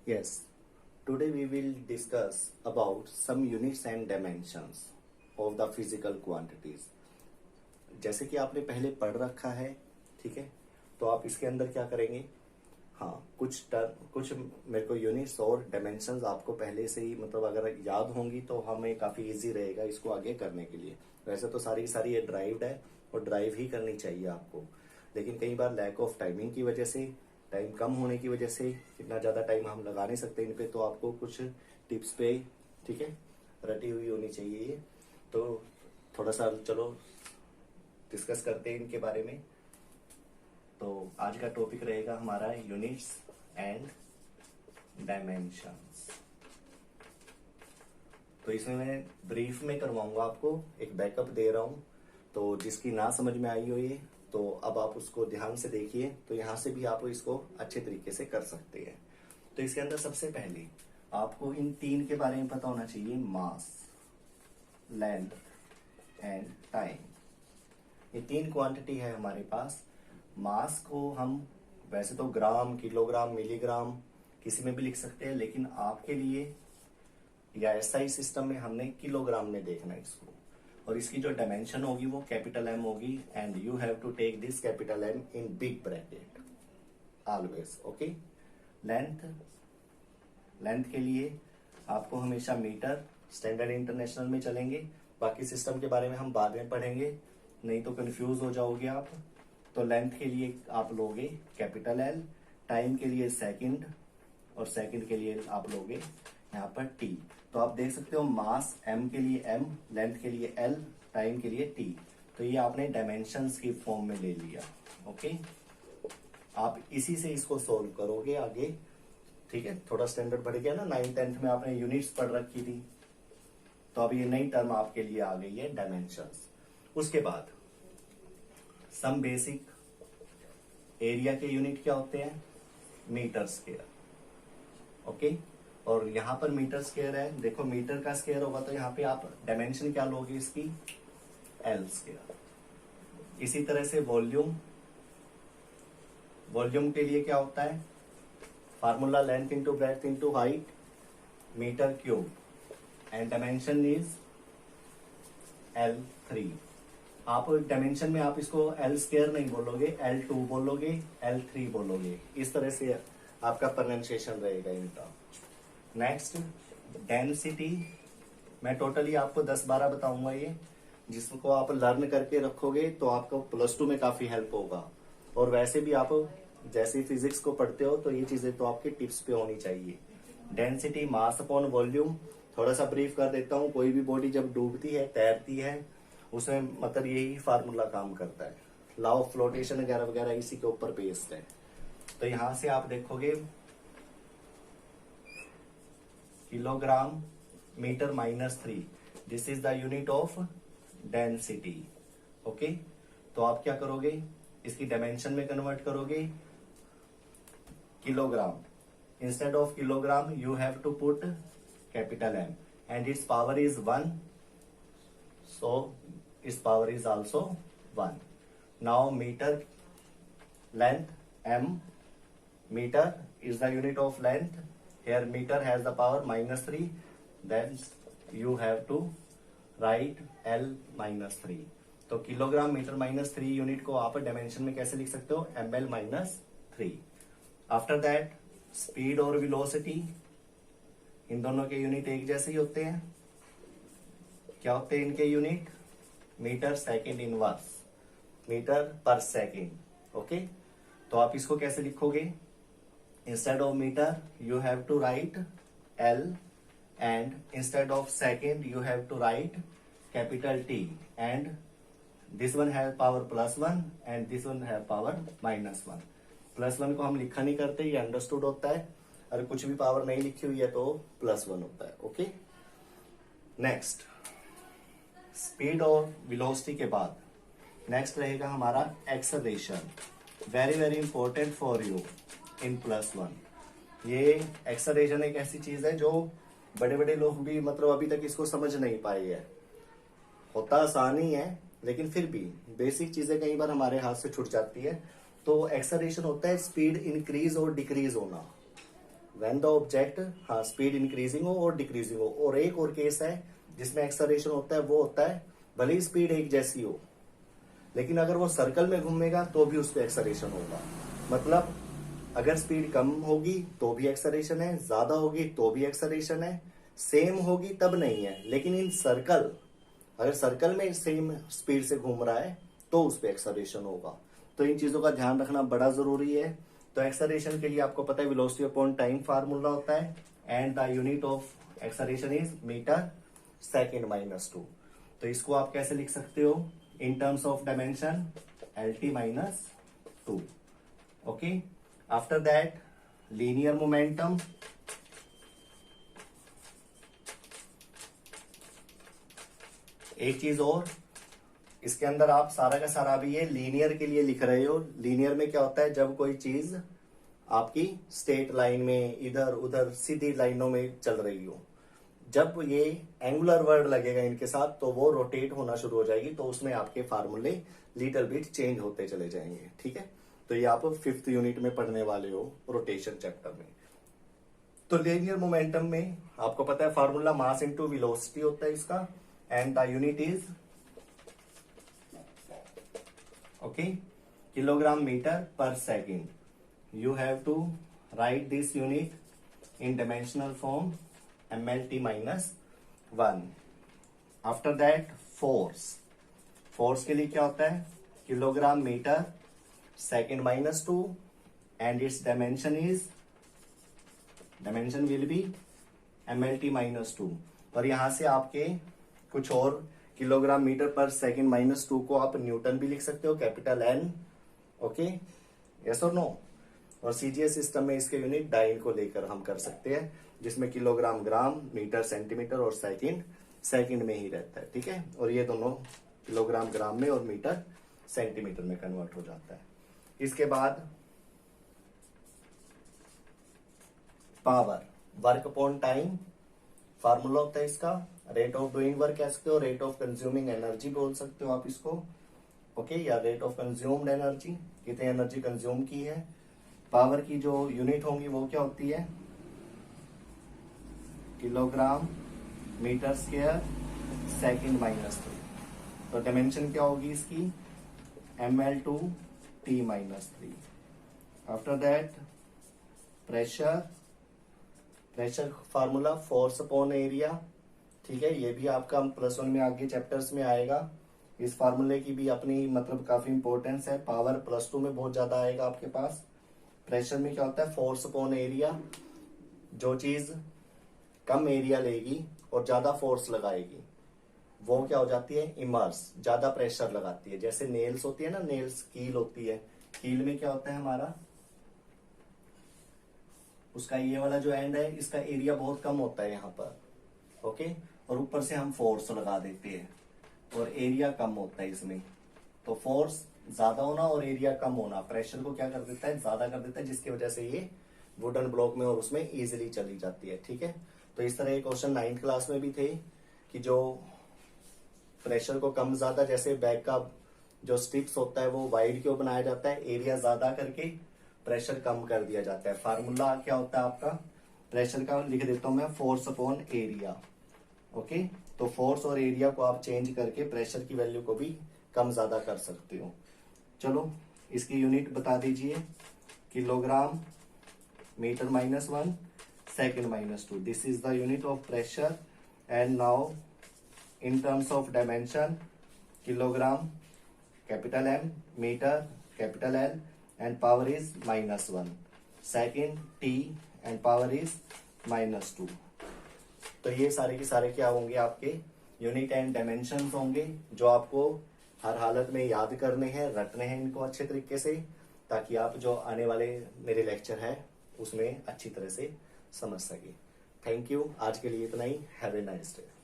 Yes, today we will discuss about some units and dimensions of the physical quantities. जैसे कि आपने पहले पढ़ रखा है, ठीक है, तो आप इसके अंदर क्या करेंगे? हाँ, कुछ मेरे को यूनिट्स और डायमेंशंस आपको पहले से ही मतलब अगर याद होंगी तो हमें काफी इजी रहेगा इसको आगे करने के लिए। वैसे तो सारी की सारी ये ड्राइव्ड है और ड्राइव ही करनी चाहिए आपको, लेकिन कई बार लैक ऑफ टाइमिंग की वजह से, टाइम कम होने की वजह से, इतना ज्यादा टाइम हम लगा नहीं सकते इन पे, तो आपको कुछ टिप्स पे, ठीक है, रटी हुई होनी चाहिए ये। तो थोड़ा सा चलो डिस्कस करते हैं इनके बारे में। तो आज का टॉपिक रहेगा हमारा यूनिट्स एंड डायमेंशंस। तो इसमें मैं ब्रीफ में करवाऊंगा, आपको एक बैकअप दे रहा हूं, तो जिसकी ना समझ में आई हो ये, तो अब आप उसको ध्यान से देखिए, तो यहां से भी आप इसको अच्छे तरीके से कर सकते हैं। तो इसके अंदर सबसे पहले आपको इन तीन के बारे में पता होना चाहिए: मास, लेंथ एंड टाइम। ये तीन क्वांटिटी है हमारे पास। मास को हम वैसे तो ग्राम, किलोग्राम, मिलीग्राम किसी में भी लिख सकते हैं, लेकिन आपके लिए या एसआई सिस्टम में हमने किलोग्राम में देखना है इसको। और इसकी जो डायमेंशन होगी वो कैपिटल एम होगी, and you have to take this capital M in big bracket always. Okay. Length के लिए आपको हमेशा मीटर, स्टैंडर्ड इंटरनेशनल में चलेंगे। बाकी सिस्टम के बारे में हम बाद में पढ़ेंगे, नहीं तो कंफ्यूज हो जाओगे आप। तो लेंथ के लिए आप लोगे कैपिटल एल, टाइम के लिए सेकंड, और सेकंड के लिए आप लोगे यहाँ पर टी। तो आप देख सकते हो मास एम के लिए एम, लेंथ के लिए एल, टाइम के लिए टी। तो ये आपने डायमेंशंस की फॉर्म में ले लिया। ओके, आप इसी से इसको सोल्व करोगे आगे, ठीक है। थोड़ा स्टैंडर्ड बढ़ गया ना, 9th-10th में आपने यूनिट्स पढ़ रखी थी, तो अब ये नई टर्म आपके लिए आ गई है, डायमेंशंस। उसके बाद सम बेसिक एरिया के यूनिट क्या होते हैं? Metre square. ओके, और यहां पर मीटर स्क्वायर है, देखो मीटर का स्क्वायर होगा तो यहाँ पे आप डायमेंशन क्या लोगे इसकी? L square. इसी तरह से वॉल्यूम के लिए क्या होता है? Formula length into breadth into height, metre cube, and dimension is L3। आप डायमेंशन में आप इसको एल स्क्वायर नहीं बोलोगे, L2 बोलोगे, L3 बोलोगे। इस तरह से आपका प्रोनाउंसिएशन रहेगा इनका। नेक्स्ट डेंसिटी, मैं टोटली आपको 10-12 बताऊंगा ये, जिसको आप लर्न करके रखोगे तो आपको +2 में काफी हेल्प होगा। और वैसे भी आप जैसे फिजिक्स को पढ़ते हो तो ये चीजें तो आपके टिप्स पे होनी चाहिए। डेंसिटी मास अपॉन वॉल्यूम, थोड़ा सा ब्रीफ कर देता हूँ। कोई भी बॉडी जब डूबती है, तैरती है, उसमें मतलब यही फार्मूला काम करता है। लॉ ऑफ फ्लोटेशन वगैरह वगैरह इसी के ऊपर बेस्ड है। तो यहां से आप देखोगे kilogram metre -3, this is the unit of density. Okay, तो आप क्या करोगे? इसकी डायमेंशन में कन्वर्ट करोगे kilogram. Instead of kilogram you have to put capital M, and its power is 1, so its power is also 1. Now meter length m, meter is the unit of length. Here meter has the power -3, then you have to write L -3. तो kilogram metre -3 unit को आप dimension में कैसे लिख सकते हो? ml -3। After that speed और velocity, इन दोनों के यूनिट एक जैसे ही होते हैं। क्या होते हैं इनके unit? Metre second inverse, metre per second. Okay, तो आप इसको कैसे लिखोगे? Instead of metre you have to write L, and instead of second you have to write capital T, and this one have power +1 and this one have power -1। +1 को हम लिखा नहीं करते, ये अंडरस्टूड होता है। अगर कुछ भी पावर नहीं लिखी हुई है तो +1 होता है। ओके, नेक्स्ट स्पीड और वेलोसिटी के बाद नेक्स्ट रहेगा हमारा acceleration. Very very important for you in +1। ये एक्सेलरेशन एक ऐसी चीज है जो बड़े बड़े लोग भी मतलब अभी तक इसको समझ नहीं पाए है। होता आसान ही है, लेकिन फिर भी बेसिक चीजें कई बार हमारे हाथ से छूट जाती है। तो एक्सेलरेशन होता है स्पीड इंक्रीज और डिक्रीज होना। व्हेन द ऑब्जेक्ट, हाँ, स्पीड इंक्रीजिंग हो और डिक्रीजिंग हो। और एक और केस है जिसमें एक्सेलरेशन होता है, वो होता है भले ही स्पीड एक जैसी हो, लेकिन अगर वो सर्कल में घूमेगा तो भी उस पर एक्सेलरेशन होगा। मतलब अगर स्पीड कम होगी तो भी एक्सेलरेशन है, ज्यादा होगी तो भी एक्सेलरेशन है, सेम होगी तब नहीं है। लेकिन इन सर्कल, अगर सर्कल में सेम स्पीड से घूम रहा है तो उस पर एक्सेलरेशन होगा। तो इन चीजों का ध्यान रखना बड़ा जरूरी है। तो एक्सेलरेशन के लिए आपको पता है वेलोसिटी अपॉन टाइम फार्मूला होता है, and the unit of acceleration is metre second minus 2। तो इसको आप कैसे लिख सकते हो, in terms of dimension LT minus 2। Okay, after that linear momentum, एक चीज और, इसके अंदर आप सारा का सारा भी ये लीनियर के लिए लिख रहे हो। लीनियर में क्या होता है, जब कोई चीज आपकी स्ट्रेट लाइन में इधर उधर सीधी लाइनों में चल रही हो, जब ये एंगुलर वर्ड लगेगा इनके साथ तो वो रोटेट होना शुरू हो जाएगी, तो उसमें आपके फार्मूले लिटिल बिट चेंज होते चले जाएंगे। ठीक है, तो ये आप 5th यूनिट में पढ़ने वाले हो रोटेशन चैप्टर में। तो लीनियर मोमेंटम में आपको पता है फार्मूला मास इनटू वेलोसिटी होता है इसका, and the unit is okay kilogram metre per second. You have to write this unit in dimensional form MLT minus 1. After that force. Force के लिए क्या होता है, kilogram metre second minus 2 and its dimension will be MLT minus 2। और यहां से आपके कुछ और kilogram metre per second minus 2 को आप न्यूटन भी लिख सकते हो, कैपिटल N। ओके, यस और नो। और सीजीएस सिस्टम में इसके यूनिट डाइन को लेकर हम कर सकते हैं, जिसमें किलोग्राम ग्राम, मीटर सेंटीमीटर और सेकंड में ही रहता है। ठीक है, और ये दोनों किलोग्राम ग्राम में और मीटर सेंटीमीटर में कन्वर्ट हो जाता है। इसके बाद power, work upon time formula होता है इसका, रेट ऑफ डूइंग वर्क कह सकते हो, रेट ऑफ कंज्यूमिंग एनर्जी बोल सकते हो आप इसको। ओके, या रेट ऑफ कंज्यूम्ड एनर्जी, कितनी एनर्जी कंज्यूम की है। पावर की जो यूनिट होंगी वो क्या होती है, kilogram metre square second minus 3। तो डायमेंशन क्या होगी इसकी, ML/T minus 3। After that pressure formula force upon area. ठीक है, ये भी आपका +1 में आगे चैप्टर्स में आएगा। इस फार्मूले की भी अपनी मतलब काफी इंपॉर्टेंस है। पावर +2 में बहुत ज्यादा आएगा आपके पास। प्रेशर में क्या होता है, फोर्स अपॉन एरिया। जो चीज कम एरिया लेगी और ज्यादा फोर्स लगाएगी वो क्या हो जाती है, इमर्स, ज्यादा प्रेशर लगाती है। जैसे नेल्स होती है ना, नेल्स कील होती है, कील में क्या होता है हमारा, उसका ये वाला जो एंड है इसका एरिया बहुत कम होता है यहाँ पर। ओके, और ऊपर से हम फोर्स लगा देते हैं और एरिया कम होता है इसमें। तो फोर्स ज्यादा होना और एरिया कम होना प्रेशर को क्या कर देता है, ज्यादा कर देता है, जिसकी वजह से ये वुडन ब्लॉक में और उसमें इजीली चली जाती है। ठीक है, तो इस तरह के क्वेश्चन 9th क्लास में भी थे कि जो प्रेशर को कम ज्यादा, जैसे बैग का जो स्ट्रिप्स होता है वो वाइड क्यों बनाया जाता है, एरिया ज्यादा करके प्रेशर कम कर दिया जाता है। फार्मूला क्या होता है आपका प्रेशर का, लिख देता हूं मैं, फोर्स अपॉन एरिया। ओके, तो फोर्स और एरिया को आप चेंज करके प्रेशर की वैल्यू को भी कम ज्यादा कर सकते हो। चलो इसकी यूनिट बता दीजिए, kilogram metre minus 1 second minus 2। This is the unit of pressure. And now in terms of dimension, kilogram capital M, metre capital L, and power is -1, second T and power is -2। तो ये सारे के सारे क्या होंगे, आपके unit and dimension होंगे, जो आपको हर हालत में याद करने हैं, रटने हैं इनको अच्छे तरीके से, ताकि आप जो आने वाले मेरे लेक्चर है उसमें अच्छी तरह से समझ सके। थैंक यू, आज के लिए इतना ही। Have a nice day.